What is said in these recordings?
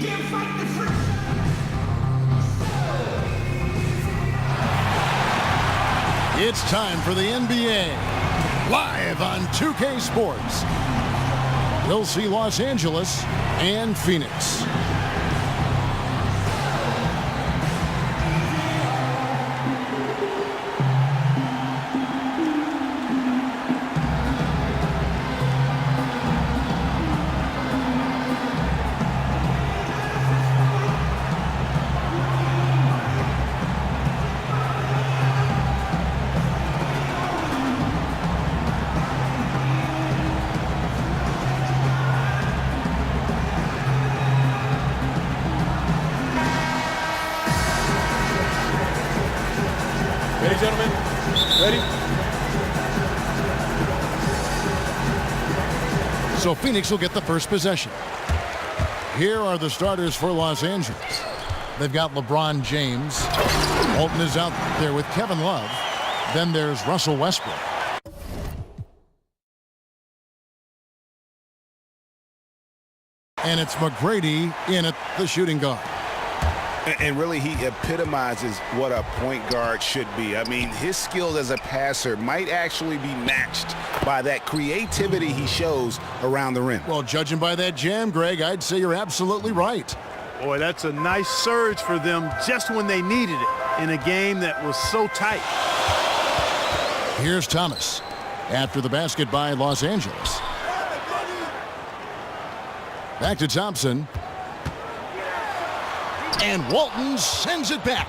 It's time for the NBA, live on 2K Sports. We'll see Los Angeles and Phoenix. Ready, gentlemen? Ready? So Phoenix will get the first possession. Here are the starters for Los Angeles. They've got LeBron James. Walton is out there with Kevin Love. Then there's Russell Westbrook. And it's McGrady in at the shooting guard. And really, he epitomizes what a point guard should be. I mean, his skills as a passer might actually be matched by that creativity he shows around the rim. Well, judging by that jam, Greg, I'd say you're absolutely right. Boy, that's a nice surge for them just when they needed it in a game that was so tight. Here's Thomas after the basket by Los Angeles. Back to Thompson. And Walton sends it back.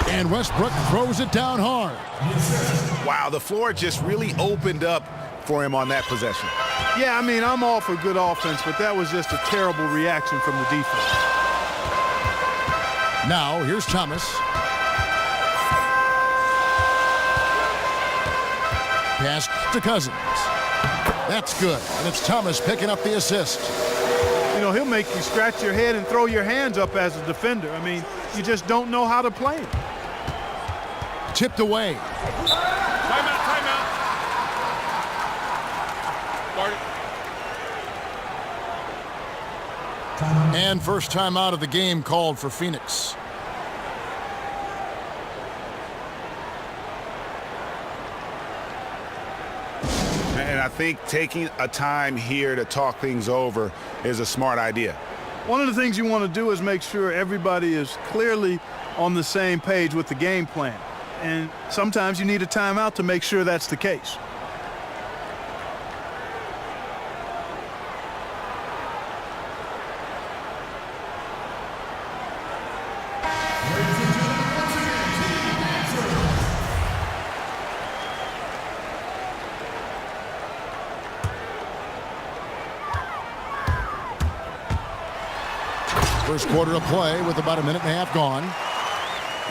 And Westbrook throws it down hard. Wow, the floor just really opened up for him on that possession. Yeah, I mean, I'm all for good offense, but that was just a terrible reaction from the defense. Now, here's Thomas. Pass to Cousins. That's good. And it's Thomas picking up the assist. You know, he'll make you scratch your head and throw your hands up as a defender. I mean, you just don't know how to play him. Tipped away. Timeout, timeout. And first time out of the game called for Phoenix. And I think taking a time here to talk things over is a smart idea. One of the things you want to do is make sure everybody is clearly on the same page with the game plan. And sometimes you need a timeout to make sure that's the case. First quarter of play with about a minute and a half gone.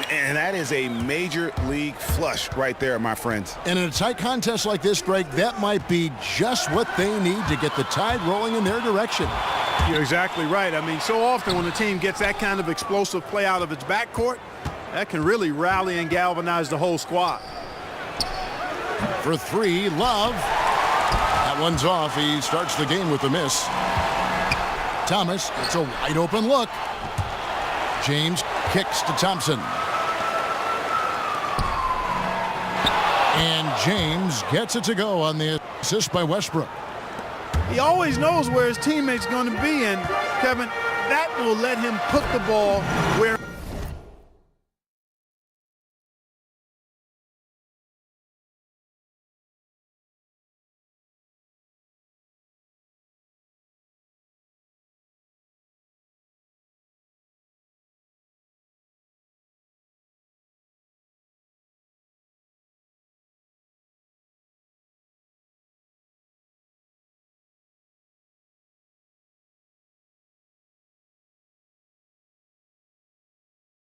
And that is a major league flush right there, my friends. And in a tight contest like this, Greg, that might be just what they need to get the tide rolling in their direction. You're exactly right. I mean, so often when a team gets that kind of explosive play out of its backcourt, that can really rally and galvanize the whole squad. For three, Love. That one's off. He starts the game with a miss. Thomas, it's a wide open look. James kicks to Thompson. And James gets it to go on the assist by Westbrook. He always knows where his teammate's going to be, and Kevin, that will let him put the ball where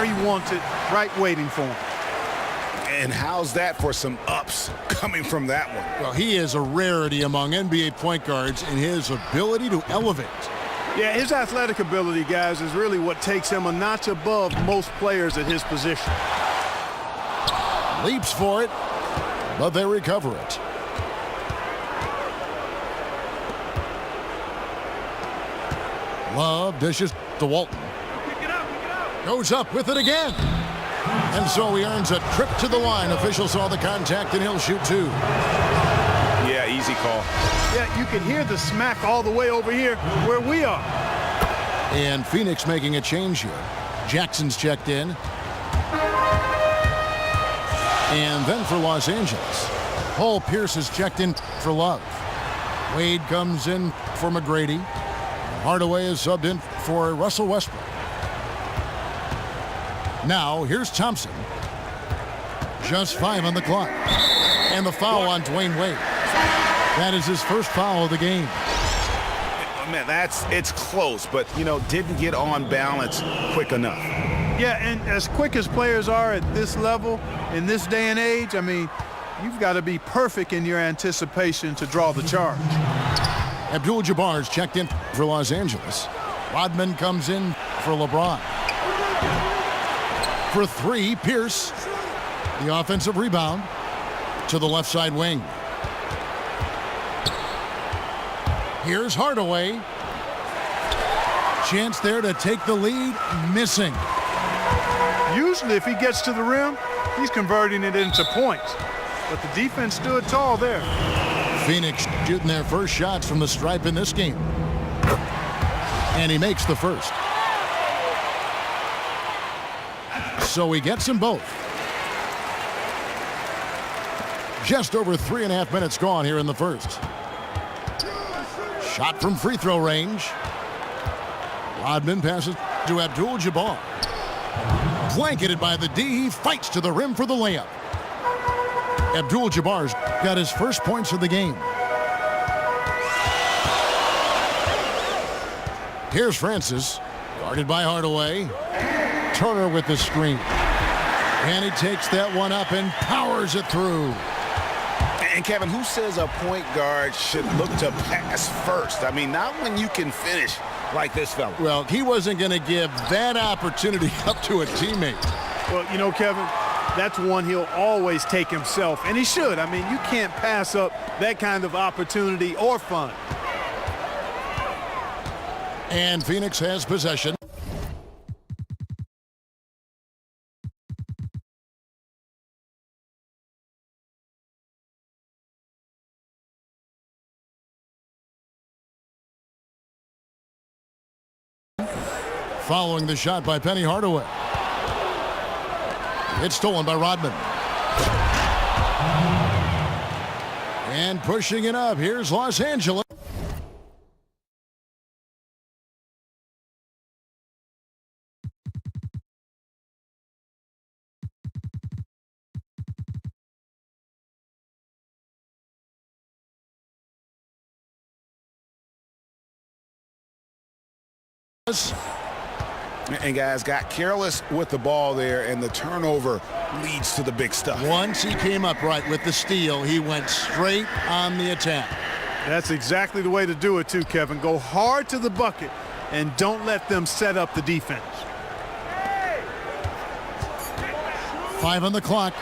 he wants it, right waiting for him. And how's that for some ups coming from that one? Well, he is a rarity among NBA point guards in his ability to elevate. Yeah, his athletic ability, guys, is really what takes him a notch above most players at his position. Leaps for it, but they recover it. Love dishes to Walton. Goes up with it again. And so he earns a trip to the line. Official saw the contact, and he'll shoot two. Yeah, easy call. Yeah, you can hear the smack all the way over here where we are. And Phoenix making a change here. Jackson's checked in. And then for Los Angeles, Paul Pierce is checked in for Love. Wade comes in for McGrady. Hardaway is subbed in for Russell Westbrook. Now, here's Thompson. Just 5 on the clock. And the foul on Dwayne Wade. That is his first foul of the game. Man, it's close, but, didn't get on balance quick enough. Yeah, and as quick as players are at this level, in this day and age, I mean, you've got to be perfect in your anticipation to draw the charge. Abdul-Jabbar's checked in for Los Angeles. Rodman comes in for LeBron. For 3, Pierce. The offensive rebound to the left side wing. Here's Hardaway. Chance there to take the lead. Missing. Usually if he gets to the rim, he's converting it into points. But the defense stood tall there. Phoenix shooting their first shots from the stripe in this game. And he makes the first. So he gets them both. Just over 3.5 minutes gone here in the first. Shot from free throw range. Rodman passes to Abdul-Jabbar. Blanketed by the D. He fights to the rim for the layup. Abdul-Jabbar's got his first points of the game. Here's Francis. Guarded by Hardaway. Turner with the screen. And he takes that one up and powers it through. And Kevin, who says a point guard should look to pass first? I mean, not when you can finish like this fella. Well, he wasn't going to give that opportunity up to a teammate. Well, Kevin, that's one he'll always take himself, and he should. I mean, you can't pass up that kind of opportunity or fun. And Phoenix has possession. Following the shot by Penny Hardaway. It's stolen by Rodman. And pushing it up, here's Los Angeles. And guys got careless with the ball there, and the turnover leads to the big stuff. Once he came up right with the steal, he went straight on the attack. That's exactly the way to do it too, Kevin. Go hard to the bucket and don't let them set up the defense. 5 on the clock.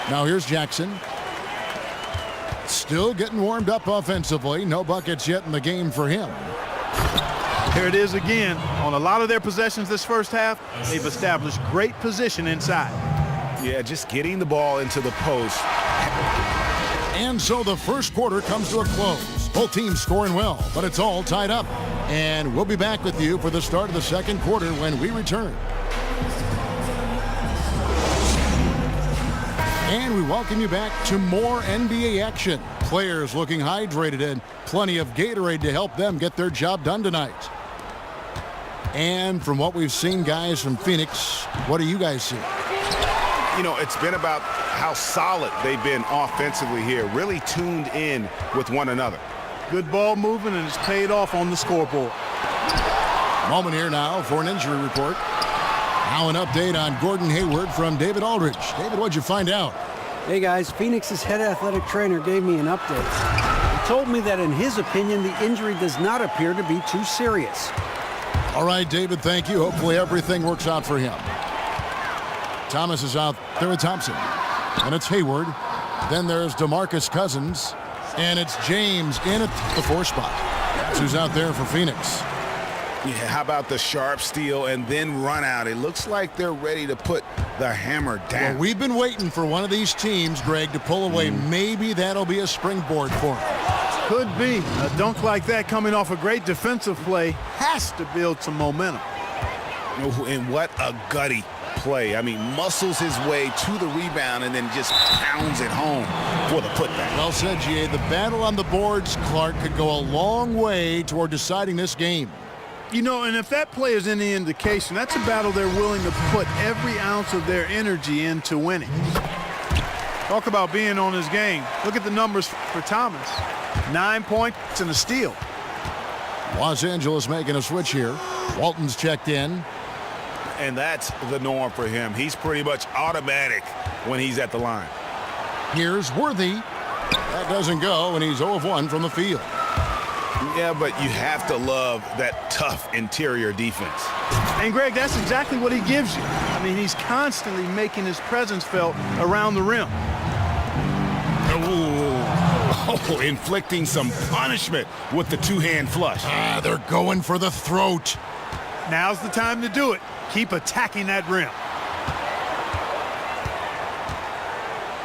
Now here's Jackson. Still getting warmed up offensively. No buckets yet in the game for him. Here it is again. On a lot of their possessions this first half, they've established great position inside. Yeah, just getting the ball into the post. And so the first quarter comes to a close. Both teams scoring well, but it's all tied up. And we'll be back with you for the start of the second quarter when we return. And we welcome you back to more NBA action. Players looking hydrated and plenty of Gatorade to help them get their job done tonight. And from what we've seen, guys, from Phoenix, what do you guys see? It's been about how solid they've been offensively here, really tuned in with one another. Good ball movement, and it's paid off on the scoreboard. Moment here now for an injury report. Now an update on Gordon Hayward from David Aldridge. David, what'd you find out? Hey guys, Phoenix's head athletic trainer gave me an update. He told me that in his opinion, the injury does not appear to be too serious. All right, David, thank you. Hopefully everything works out for him. Thomas is out there with Thompson. And it's Hayward. Then there's DeMarcus Cousins. And it's James in at the 4 spot. That's who's out there for Phoenix. Yeah, how about the sharp steal and then run out? It looks like they're ready to put the hammer down. Well, we've been waiting for one of these teams, Greg, to pull away. Maybe that'll be a springboard for them. Could be. A dunk like that coming off a great defensive play has to build some momentum. And what a gutty play. I mean, muscles his way to the rebound and then just pounds it home for the putback. Well said, G.A. The battle on the boards, Clark, could go a long way toward deciding this game. You know, and if that play is any indication, that's a battle they're willing to put every ounce of their energy into winning. Talk about being on his game. Look at the numbers for Thomas. 9 points and a steal. Los Angeles making a switch here. Walton's checked in. And that's the norm for him. He's pretty much automatic when he's at the line. Here's Worthy. That doesn't go, and he's 0 of 1 from the field. Yeah, but you have to love that tough interior defense. And, Greg, that's exactly what he gives you. I mean, he's constantly making his presence felt around the rim. Oh, inflicting some punishment with the two-hand flush. They're going for the throat. Now's the time to do it. Keep attacking that rim.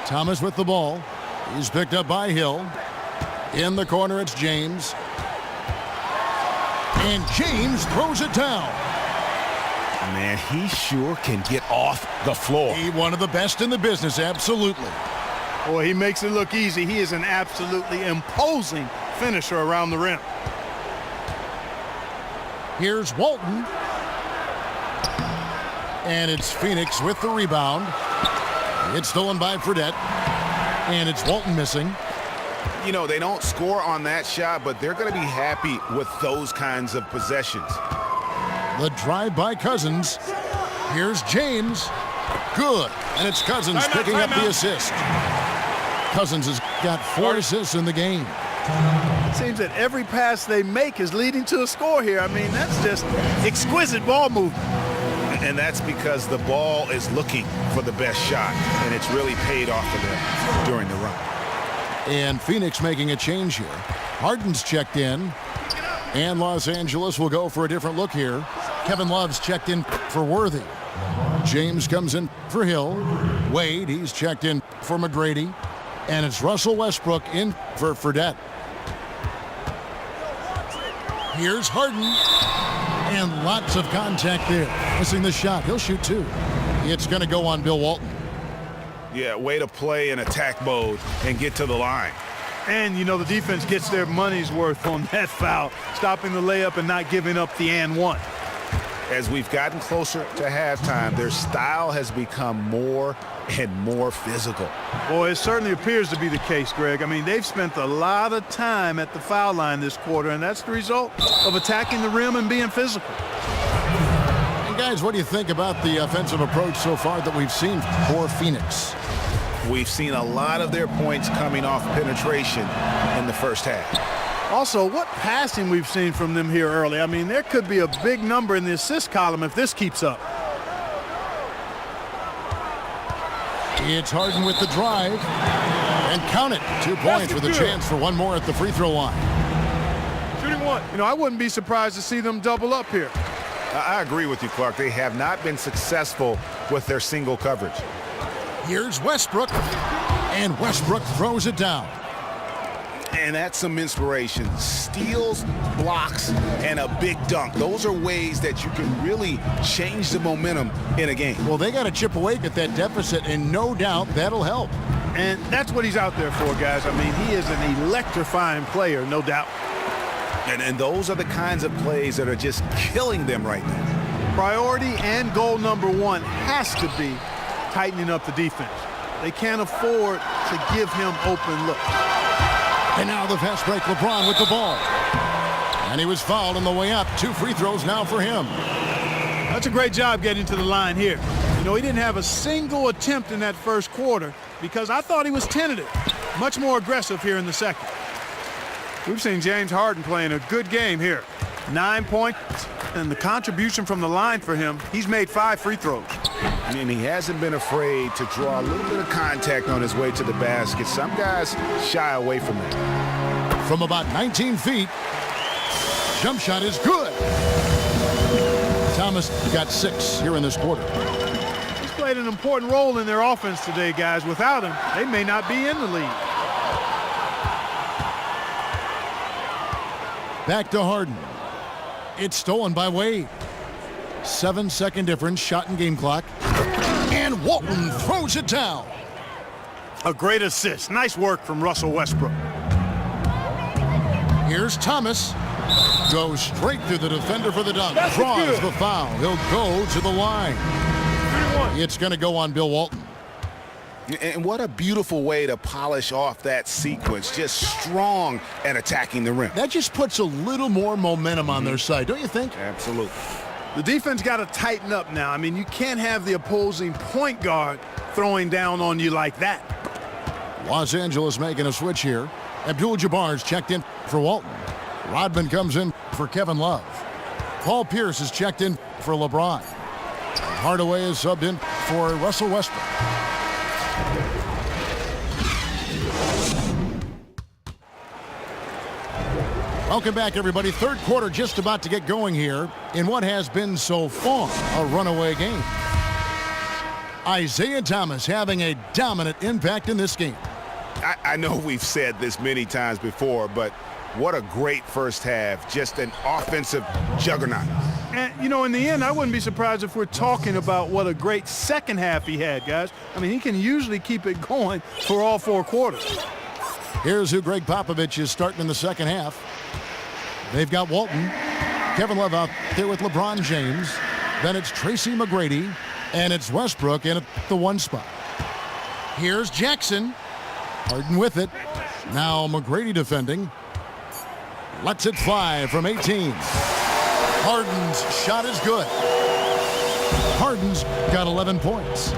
Thomas with the ball. He's picked up by Hill. In the corner, it's James. And James throws it down. Man, he sure can get off the floor. He one of the best in the business, absolutely. Boy, he makes it look easy. He is an absolutely imposing finisher around the rim. Here's Walton. And it's Phoenix with the rebound. It's stolen by Fredette. And it's Walton missing. You know, they don't score on that shot, but they're going to be happy with those kinds of possessions. The drive by Cousins. Here's James. Good. And it's Cousins picking up the assist. Cousins has got 4 assists in the game. It seems that every pass they make is leading to a score here. I mean, that's just exquisite ball movement. And that's because the ball is looking for the best shot, and it's really paid off for them during the run. And Phoenix making a change here. Harden's checked in. And Los Angeles will go for a different look here. Kevin Love's checked in for Worthy. James comes in for Hill. Wade, he's checked in for McGrady. And it's Russell Westbrook in for Fredette. Here's Harden. And lots of contact there. Missing the shot. He'll shoot 2. It's going to go on Bill Walton. Yeah, way to play in attack mode and get to the line. And, you know, the defense gets their money's worth on that foul, stopping the layup and not giving up the and one. As we've gotten closer to halftime, their style has become more and more physical. Boy, it certainly appears to be the case, Greg. I mean, they've spent a lot of time at the foul line this quarter, and that's the result of attacking the rim and being physical. And guys, what do you think about the offensive approach so far that we've seen for Phoenix? We've seen a lot of their points coming off penetration in the first half. Also, what passing we've seen from them here early. I mean, there could be a big number in the assist column if this keeps up. It's Harden with the drive. And count it. 2 points with a chance for one more at the free throw line. Shooting 1. You know, I wouldn't be surprised to see them double up here. I agree with you, Clark. They have not been successful with their single coverage. Here's Westbrook. And Westbrook throws it down. And that's some inspiration. Steals, blocks, and a big dunk. Those are ways that you can really change the momentum in a game. Well, they got to chip away at that deficit, and no doubt that'll help. And that's what he's out there for, guys. I mean, he is an electrifying player, no doubt. And those are the kinds of plays that are just killing them right now. Priority and goal number 1 has to be tightening up the defense. They can't afford to give him open looks. And now the fast break, LeBron with the ball. And he was fouled on the way up. 2 free throws now for him. That's a great job getting to the line here. You know, he didn't have a single attempt in that first quarter because I thought he was tentative. Much more aggressive here in the second. We've seen James Harden playing a good game here. 9 points, and the contribution from the line for him, he's made 5 free throws. And he hasn't been afraid to draw a little bit of contact on his way to the basket. Some guys shy away from that. From about 19 feet, jump shot is good. Thomas got 6 here in this quarter. He's played an important role in their offense today, guys. Without him, they may not be in the lead. Back to Harden. It's stolen by Wade. 7-second difference, shot and game clock. And Walton throws it down. A great assist. Nice work from Russell Westbrook. Here's Thomas. Goes straight through the defender for the dunk. That's Draws good. the foul. He'll go to the line. 3-1. It's going to go on Bill Walton. And what a beautiful way to polish off that sequence. Just strong at attacking the rim. That just puts a little more momentum on their side, don't you think? Absolutely. The defense got to tighten up now. I mean, you can't have the opposing point guard throwing down on you like that. Los Angeles making a switch here. Abdul-Jabbar's checked in for Walton. Rodman comes in for Kevin Love. Paul Pierce is checked in for LeBron. Hardaway is subbed in for Russell Westbrook. Welcome back, everybody. Third quarter just about to get going here in what has been so far a runaway game. Isaiah Thomas having a dominant impact in this game. I know we've said this many times before, but what a great first half. Just an offensive juggernaut. And, you know, in the end, I wouldn't be surprised if we're talking about what a great second half he had, guys. I mean, he can usually keep it going for all 4 quarters. Here's who Greg Popovich is starting in the second half. They've got Walton, Kevin Love out there with LeBron James. Then it's Tracy McGrady, and it's Westbrook in at the 1 spot. Here's Jackson. Harden with it. Now McGrady defending. Lets it fly from 18. Harden's shot is good. Harden's got 11 points.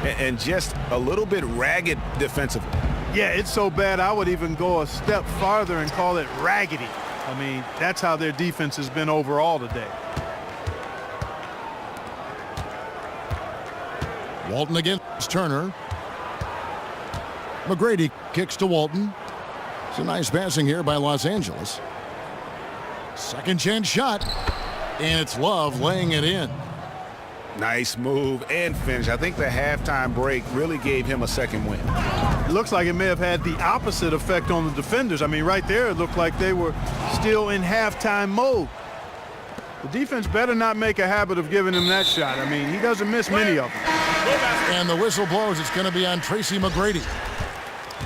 And just a little bit ragged defensively. Yeah, it's so bad I would even go a step farther and call it raggedy. I mean, that's how their defense has been overall today. Walton against Turner. McGrady kicks to Walton. It's a nice passing here by Los Angeles. Second chance shot. And it's Love laying it in. Nice move and finish. I think the halftime break really gave him a second win. It looks like it may have had the opposite effect on the defenders. I mean, right there, it looked like they were still in halftime mode. The defense better not make a habit of giving him that shot. I mean, he doesn't miss many of them. And the whistle blows. It's going to be on Tracy McGrady.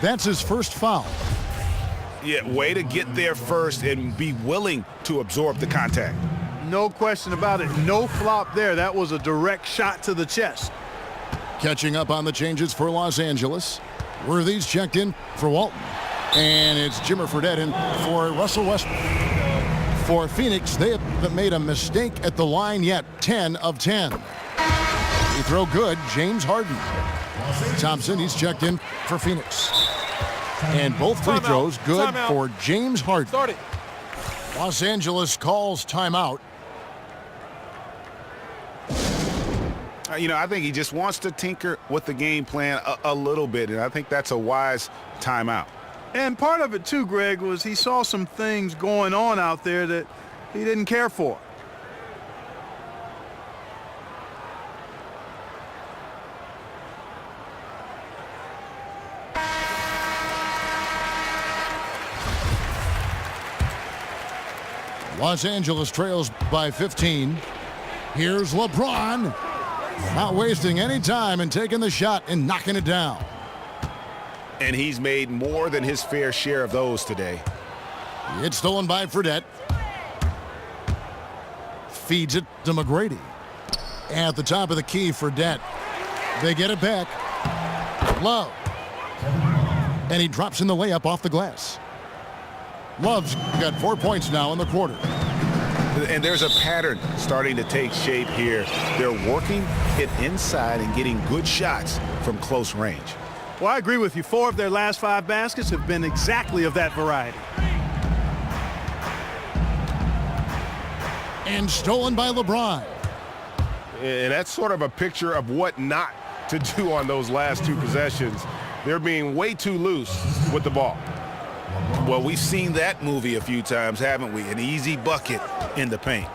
That's his first foul. Yeah, way to get there first and be willing to absorb the contact. No question about it. No flop there. That was a direct shot to the chest. Catching up on the changes for Los Angeles. Worthy's checked in for Walton. And it's Jimmer Fredette in for Russell Westbrook. For Phoenix, they haven't made a mistake at the line yet. 10 of 10. They throw good. James Harden. Thompson, he's checked in for Phoenix. And both free throws good for James Harden. Start it. Los Angeles calls timeout. You know, I think he just wants to tinker with the game plan a little bit, and I think that's a wise timeout. And part of it, too, Greg, was he saw some things going on out there that he didn't care for. Los Angeles trails by 15. Here's LeBron. Not wasting any time and taking the shot and knocking it down. And he's made more than his fair share of those today. It's stolen by Fredette. Feeds it to McGrady. At the top of the key, Fredette. They get it back. Love. And he drops in the layup off the glass. Love's got 4 points now in the quarter. And there's a pattern starting to take shape here. They're working it inside and getting good shots from close range. Well, I agree with you. 4 of their last 5 baskets have been exactly of that variety. And stolen by LeBron. And that's sort of a picture of what not to do on those last two possessions. They're being way too loose with the ball. Well, we've seen that movie a few times, haven't we? An easy bucket in the paint.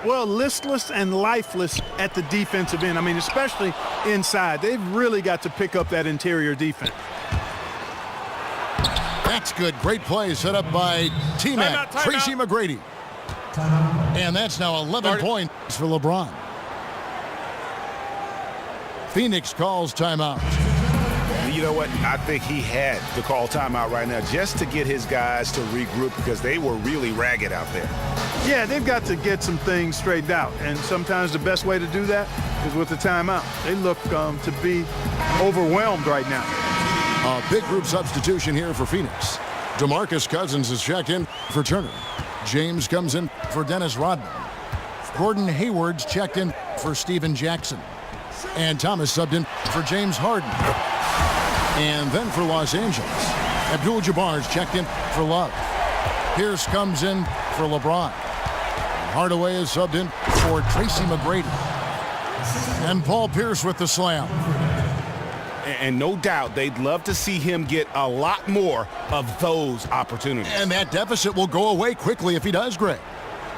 Well, listless and lifeless at the defensive end. I mean, especially inside. They've really got to pick up that interior defense. That's good. Great play set up by T-Mac, Tracy McGrady. And that's now 11 points for LeBron. Phoenix calls timeout. You know what? I think he had to call timeout right now just to get his guys to regroup because they were really ragged out there. Yeah, they've got to get some things straightened out. And sometimes the best way to do that is with the timeout. They look to be overwhelmed right now. A big group substitution here for Phoenix. DeMarcus Cousins is checked in for Turner. James comes in for Dennis Rodman. Gordon Hayward's checked in for Steven Jackson. And Thomas subbed in for James Harden. And then for Los Angeles, Abdul-Jabbar's checked in for Love. Pierce comes in for LeBron. Hardaway is subbed in for Tracy McGrady. And Paul Pierce with the slam. And no doubt they'd love to see him get a lot more of those opportunities. And that deficit will go away quickly if he does, Greg.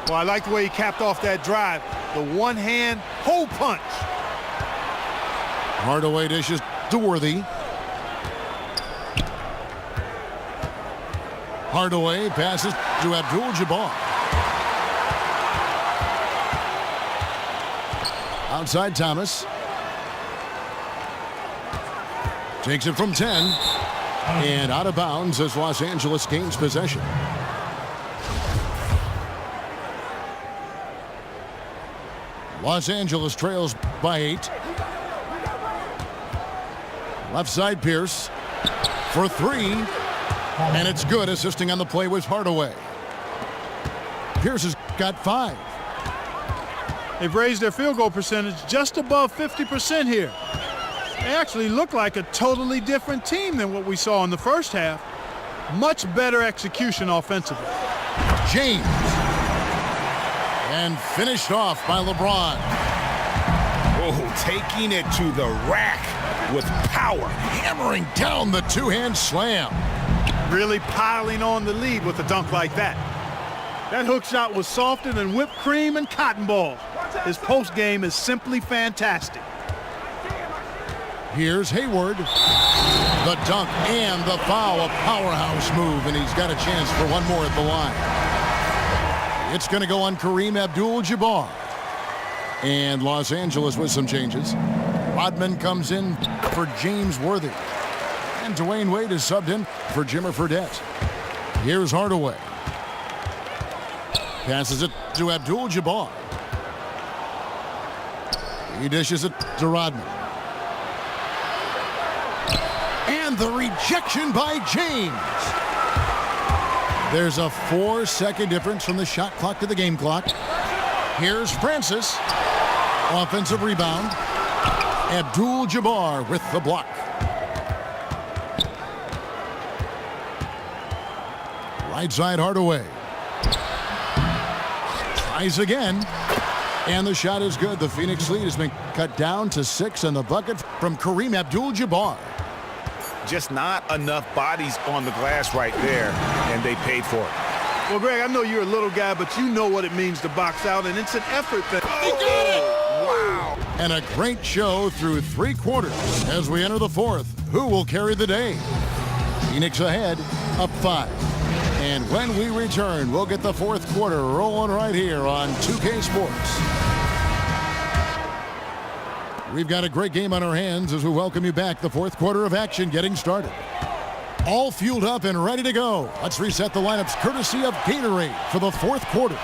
Well, I like the way he capped off that drive. The one-hand hole punch. Hardaway dishes to Worthy. Hardaway passes to Abdul-Jabbar. Outside Thomas. Takes it from 10. And out of bounds as Los Angeles gains possession. Los Angeles trails by 8. Left side Pierce for 3. And it's good. Assisting on the play was Hardaway. Pierce has got 5. They've raised their field goal percentage just above 50% here. They actually look like a totally different team than what we saw in the first half. Much better execution offensively. James. And finished off by LeBron. Oh, taking it to the rack with power. Hammering down the two-hand slam. Really piling on the lead with a dunk like that. That hook shot was softer than whipped cream and cotton balls. His post game is simply fantastic. Here's Hayward. The dunk and the foul. A powerhouse move, and he's got a chance for one more at the line. It's going to go on Kareem Abdul-Jabbar. And Los Angeles with some changes. Rodman comes in for James Worthy. And Dwayne Wade is subbed in for Jimmer Fredette. Here's Hardaway. Passes it to Abdul-Jabbar. He dishes it to Rodman. And the rejection by James. There's a 4-second difference from the shot clock to the game clock. Here's Francis. Offensive rebound. Abdul-Jabbar with the block. Right side Hardaway. Tries again. And the shot is good. The Phoenix lead has been cut down to 6, and the bucket from Kareem Abdul-Jabbar. Just not enough bodies on the glass right there, and they paid for it. Well, Greg, I know you're a little guy, but you know what it means to box out, and it's an effort that... He got it! Wow! And a great show through 3 quarters as we enter the 4th. Who will carry the day? Phoenix ahead, up 5. And when we return, we'll get the 4th quarter rolling right here on 2K Sports. We've got a great game on our hands as we welcome you back. The 4th quarter of action getting started. All fueled up and ready to go. Let's reset the lineups courtesy of Gatorade for the 4th quarter.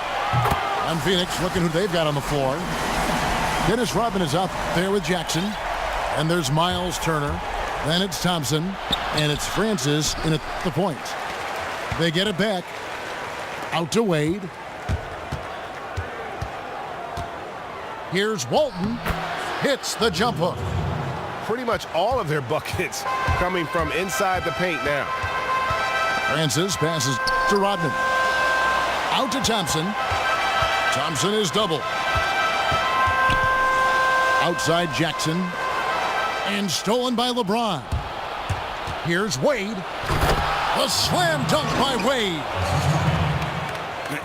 And Phoenix looking who they've got on the floor. Dennis Rodman is out there with Jackson. And there's Miles Turner. Then it's Thompson. And it's Francis in at the point. They get it back. Out to Wade. Here's Walton. Hits the jump hook. Pretty much all of their buckets coming from inside the paint now. Francis passes to Rodman. Out to Thompson. Thompson is double. Outside Jackson. And stolen by LeBron. Here's Wade. A slam dunk by Wade.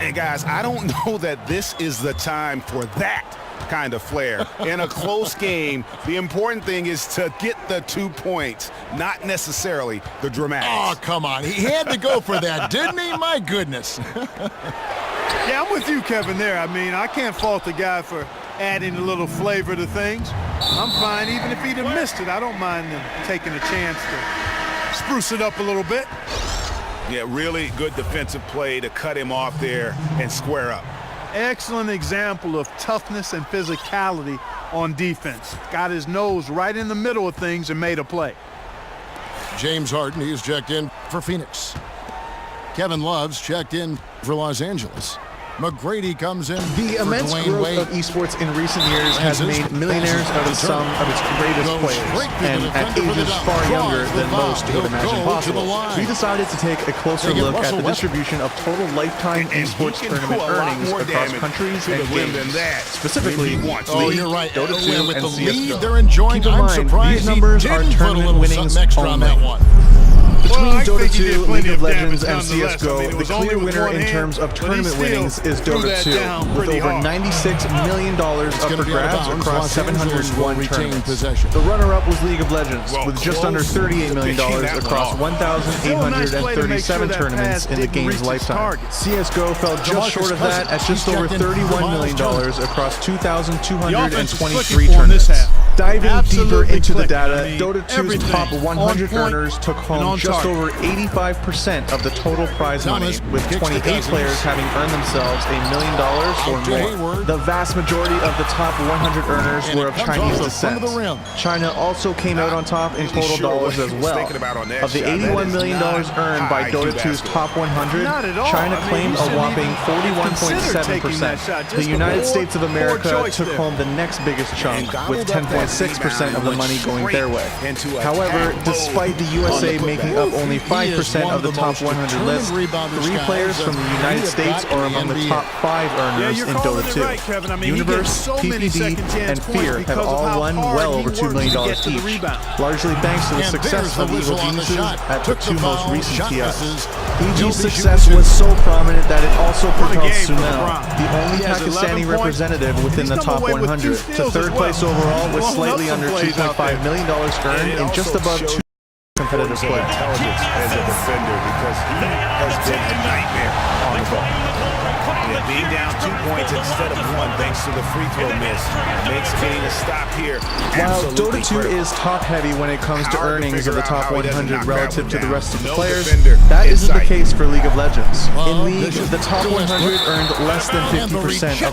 And guys, I don't know that this is the time for that kind of flair. In a close game, the important thing is to get the 2 points, not necessarily the dramatics. Oh, come on. He had to go for that, didn't he? My goodness. Yeah, I'm with you, Kevin, there. I mean, I can't fault the guy for adding a little flavor to things. I'm fine. Even if he'd have missed it, I don't mind him taking a chance to spruce it up a little bit. Yeah, really good defensive play to cut him off there and square up. Excellent example of toughness and physicality on defense. Got his nose right in the middle of things and made a play. James Harden, he's checked in for Phoenix. Kevin Love's checked in for Los Angeles. McGrady comes in The for immense Dwayne growth Wade. of esports in recent years has made millionaires out of some of its greatest players, and at ages far younger than most would imagine possible. We decided to take a closer look at the distribution of total lifetime esports tournament earnings across countries and games. Specifically, Oh, League, you're right. Dota 2, And with and the lead CSGO. they're enjoying, Keep in I'm mind, surprised these numbers he are didn't put a tournament little winnings something extra on only. that one. Between Well, I Dota think he did 2, plenty League of of Legends, damage and nonetheless. I CSGO, mean, it the was only clear with winner one in hand, terms of but he tournament still winnings is threw Dota that 2, down with pretty over hard. $96 million up gonna for be out of grabs bounds. across Los Angeles will 701 retain tournaments. possession. The runner-up was League of Legends, Well, with just under $38 million across Still a nice play to make sure 1,837 that tournaments pass in the didn't reach game's its lifetime. target. CSGO fell just DeMarcus short of that at just Cousins, over he's checked in for $31 million Miles Turner. across The offense is 2,223 clicking for him this tournaments. half. Diving deeper Absolutely into the clicking. data, I mean, Dota 2's everything top 100 on point earners took and home on just target. over 85% of the total prize money, Thomas with kicks to 28 Cousins. players having earned themselves $1 million or Out to more. Hayward. The vast majority of the top 100 earners And were it of comes Chinese off the front descent. of the rim. China also came out on top in Not really total sure dollars what as he was well. thinking about on that Of the shot. That $81 is million not earned by high Dota IQ 2's basketball. top 100, Not at all. China I mean, claimed he a shouldn't whopping even consider taking that 41.7%. shot. Just The United poor- States of poor America choice took there. home the next biggest chunk, And with gobbled up that 10.6% of the rebound, money went going their way. straight into However, attack despite the USA on the making putback. up only 5% of the top 100 list, 3 players from the United States are among the top 5 Yeah, earners you're in calling Dota it 2. right, Kevin. I mean, he Universe, gets so many PPD, second chance and points Fear have because of all how won hard well he over $2 works million to get to the each, rebound. largely thanks to the And success there's the of Evil whistle on the Geniuses shot. at the Took 2 the most foul, recent shot TIs. misses. EG's He'll be success shooting was so prominent that it also What a propelled game for Sunel, LeBron. the only He has 11 Pakistani points, representative and within he's the come top away with 100, 2 to steals third as well. place overall with Blowing slightly up some under plays out there. $2.5 million earned it and just also above shows 2 competitive His play. intelligence as a defender, because he has been a nightmare on the ball. Yeah, being down 2 points instead of 1 thanks to the free throw miss makes getting a stop here While absolutely Dota 2 critical. is top-heavy when it comes to Hard to earnings of the figure out top how he doesn't 100 knock that relative one to the down. rest of the No players, defender that in isn't the sight. case for League of Legends. In Well, League, Bishop the top doing 100 it. earned less than And the 50% of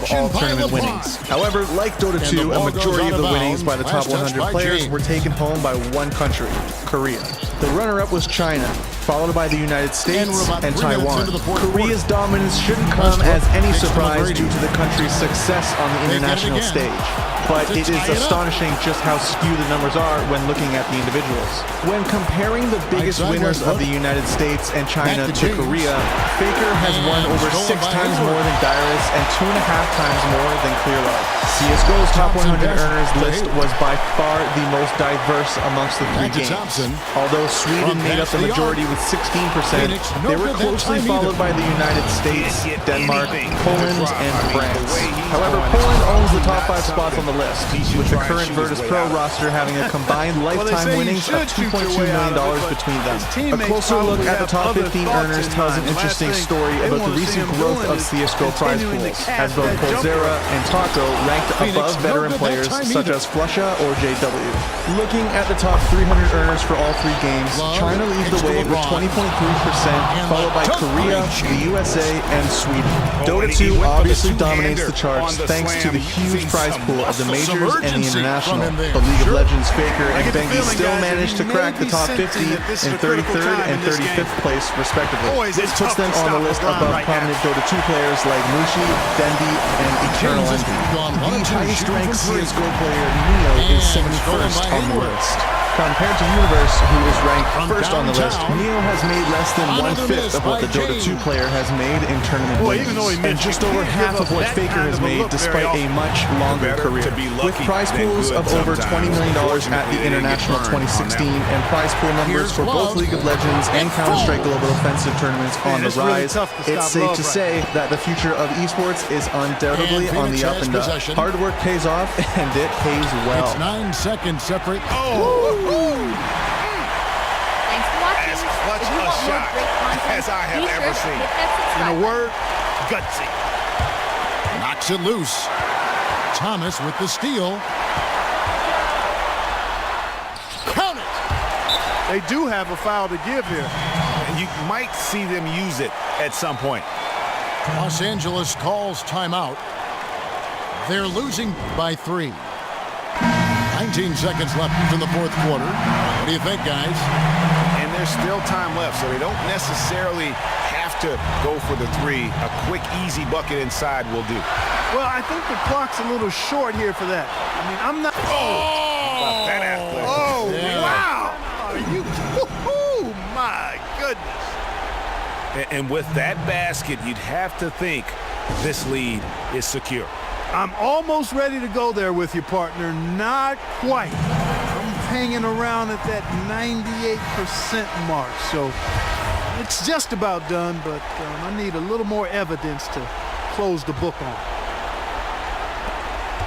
rejection all by tournament LeBron. winnings. However, like Dota And 2, the a ball goes majority out of the of winnings by the bounds. top Last touch 100 by players James. were taken home by one country, Korea. The runner-up was China, followed by the United States we're about and 3 minutes Taiwan. into the fourth Korea's quarter. dominance shouldn't come Westbrook as any kicks from surprise McGrady. due to the country's success on the They get it international again. stage. But To it is tie it up. astonishing just how skewed the numbers are when looking at the individuals. When comparing the biggest Right side, winners of Westbrook. the United States and China Back to to James. Korea, Faker has won And over stolen 6 by times Hayward. more than Dyrus and 2.5 times more than Clearlove. CSGO's top Thompson 100 passes earners to list Hayward. was by far the most diverse amongst the 3 Back to games. Thompson. Although Sweden From made up past the the majority arc. with 16%, Phoenix, no they were good that closely time followed either. by the United States, Can't get Denmark, anything to Poland, drop. and I mean, the France. way he's However, going, Poland it's owns the probably top 5 not spots on the something list, he should with the try and current shoot his Virtus way Pro out of. roster having a combined Well, they lifetime say you winnings of should shoot your $2.2 way million out of it, but between them. his A teammates closer look probably at the have top other 15 thoughts earners in tells an mind. Last interesting thing story they about the wanna see recent him growth doing of is CSGO prize continuing to pools, cast as both that jumper. Colzera and Taco ranked Phoenix, above no veteran good that players time such either. as Flusha or JW. Looking at the top 300 earners for all 3 games, Love China leads kicks the to way with LeBron. 20.3%, And followed by the Korea, dunk the USA, and Sweden. Oh, Dota and he 2 went for the obviously two-hander dominates the charts on the thanks to slam, the huge using prize some pool of the muscle, majors and the urgency international. from him there. The League of Sure. Legends Faker I and get the Bengi feeling, still guys, that managed to he may crack the be top sensing 50 that this is in a critical 33rd time and in this 35th game. place respectively. Boy, is it This puts tough them to on the stop list LeBron above right prominent now. Dota 2 players like Mushi, Dendi, and Eternal James has Envy. gone 1 and The 2 highest shooting ranked from 3. CSGO player, Neo, is And stolen 71st by on the Hayward. list. Compared to Universe, who is ranked From first on the list, downtown, Neo has made less than another 1/5 miss of what by the Dota 2 James. player has made in tournament Boy, wins, even though he and missed, just you over can't half give of up what that Faker kind has of a made look despite very a often. much longer Better career. to be lucky With prize than pools good of over sometimes. $20 million at the Unfortunately, International they get burned on 2016 and prize pool numbers Here's for both Love. League of Legends and It's Counter-Strike full. Global Offensive tournaments on the it's really rise, tough to it's stop safe Love to right say that the future of esports is undoubtedly And on the Phoenix up has and up. possession. Hard work pays off, and it pays well. It's 9 seconds separate. Thanks for watching. As clutch If you a want more shot great content, as I have be sure ever to seen. hit that In subscribe a button. word, gutsy. Knocks it loose. Thomas with the steal. Count it. They do have a foul to give here. And you might see them use it at some point. Los Angeles calls timeout. They're losing by 3. 19 seconds left in the fourth quarter. What do you think, guys? And there's still time left, so they don't necessarily have to go for the three. A quick, easy bucket inside will do. Well, I think the clock's a little short here for that. I mean, I'm not. About that athletic. Oh, Yeah. wow. Are you? Oh, my goodness. And with that basket, you'd have to think this lead is secure. I'm almost ready to go there with you, partner. Not quite. I'm hanging around at that 98% mark. So it's just about done, but I need a little more evidence to close the book on.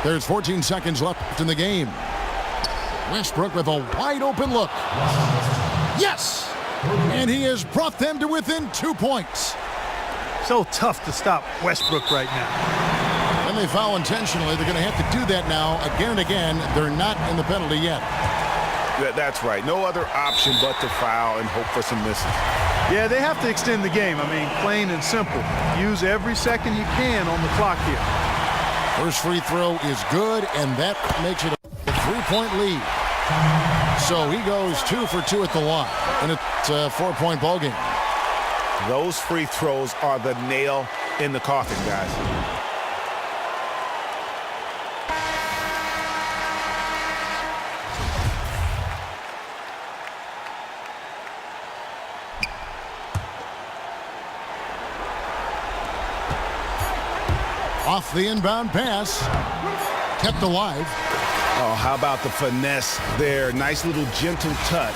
There's 14 seconds left in the game. Westbrook with a wide open look. Yes! And he has brought them to within 2 points. So tough to stop Westbrook right now. When they foul intentionally, they're going to have to do that now again and again. They're not in the penalty yet. That's right. No other option but to foul and hope for some misses. Yeah, they have to extend the game. I mean, plain and simple. Use every second you can on the clock here. First free throw is good, and that makes it a 3-point lead. So he goes 2 for 2 at the line, and it's a 4-point ball game. Those free throws are the nail in the coffin, guys. Off the inbound pass, kept alive. Oh, how about the finesse there? Nice little gentle touch.